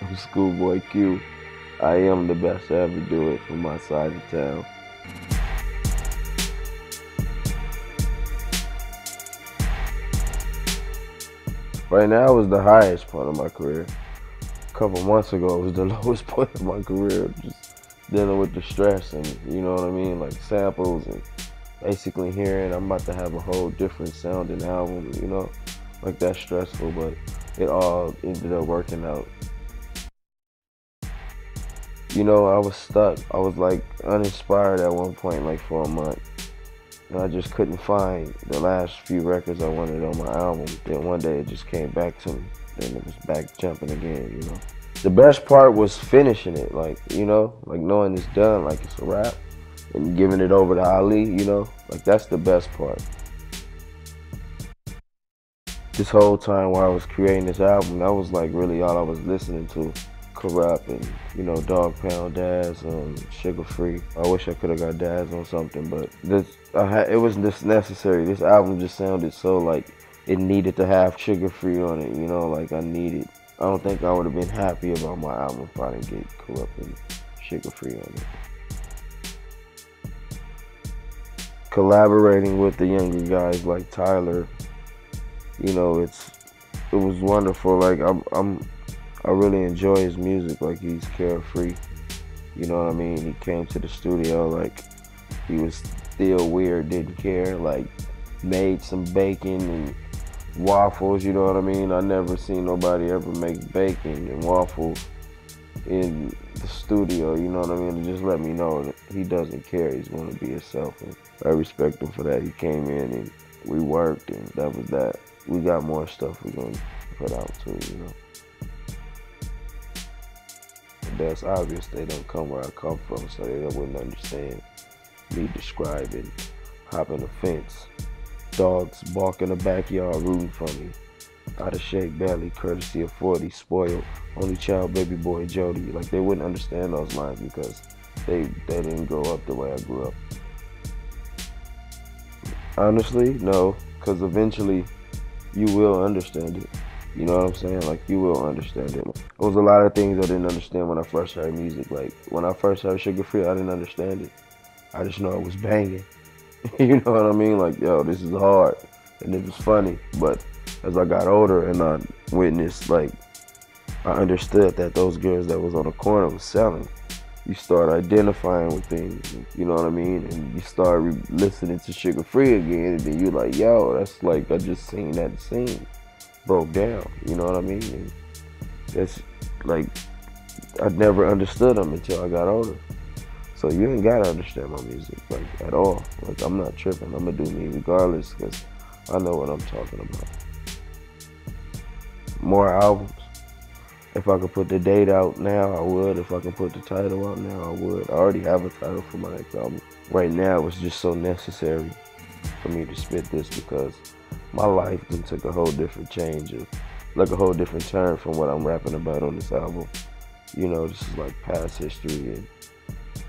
I'm ScHoolboy Q. I am the best to ever do it from my side of town. Right now is the highest point of my career. A couple months ago, it was the lowest point of my career. Just dealing with the stress and, you know what I mean, like samples and basically hearing I'm about to have a whole different sounding album, you know, like that's stressful, but it all ended up working out. You know, I was stuck. I was like uninspired at one point, like for a month. And I just couldn't find the last few records I wanted on my album. Then one day it just came back to me. Then it was back jumping again, you know. The best part was finishing it, like, you know, like knowing it's done, like it's a wrap. And giving it over to Ali, you know, like that's the best part. This whole time while I was creating this album, that was like really all I was listening to. Corrupt and, you know, Dog Pound, Daz, Sugar Free. I wish I could have got Daz on something, but it was just necessary. This album just sounded so like it needed to have Sugar Free on it, you know, like I don't think I would have been happy about my album if I didn't get Corrupt and Sugar Free on it. Collaborating with the younger guys like Tyler, you know, it was wonderful. Like I really enjoy his music. Like he's carefree, you know what I mean? He came to the studio like he was still weird, didn't care, like made some bacon and waffles, you know what I mean? I never seen nobody ever make bacon and waffles in the studio, you know what I mean? And just let me know that he doesn't care. He's going to be himself, and I respect him for that. He came in and we worked, and that was that. We got more stuff we're going to put out too, you know. That's obvious they don't come where I come from, so they wouldn't understand me describing hopping a fence, dogs bark in the backyard rooting for me, out of shape belly, courtesy of 40, spoiled, only child baby boy Jody. Like they wouldn't understand those lines because they didn't grow up the way I grew up. Honestly, no, because eventually you will understand it. You know what I'm saying? Like, you will understand it. There was a lot of things I didn't understand when I first heard music. Like, when I first heard Sugar Free, I didn't understand it. I just know it was banging. You know what I mean? Like, yo, this is hard. And it was funny. But as I got older and I witnessed, like, I understood that those girls that was on the corner was selling. You start identifying with things, you know what I mean? And you start listening to Sugar Free again, and then you're like, yo, that's like, I just seen that scene. Broke down, you know what I mean? And that's like, I never understood them until I got older. So you ain't gotta understand my music, like, at all. Like, I'm not tripping, I'm gonna do me regardless, because I know what I'm talking about. More albums. If I could put the date out now, I would. If I could put the title out now, I would. I already have a title for my next album. Right now, it's just so necessary for me to spit this because my life then took a whole different change, like a whole different turn from what I'm rapping about on this album. You know, this is like past history and,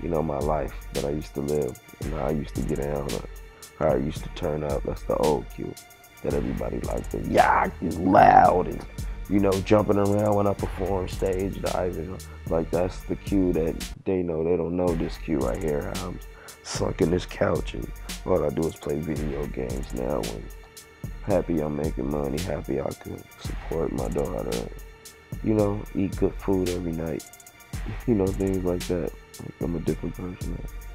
you know, my life that I used to live and how I used to get down, how I used to turn up. That's the old Q that everybody liked. The yak is loud and, you know, jumping around when I perform stage diving. Like, that's the Q that they know. They don't know this Q right here, how I'm sunk in this couch and all I do is play video games now. And happy I'm making money, happy I could support my daughter, you know, eat good food every night, you know, things like that. Like, I'm a different person now.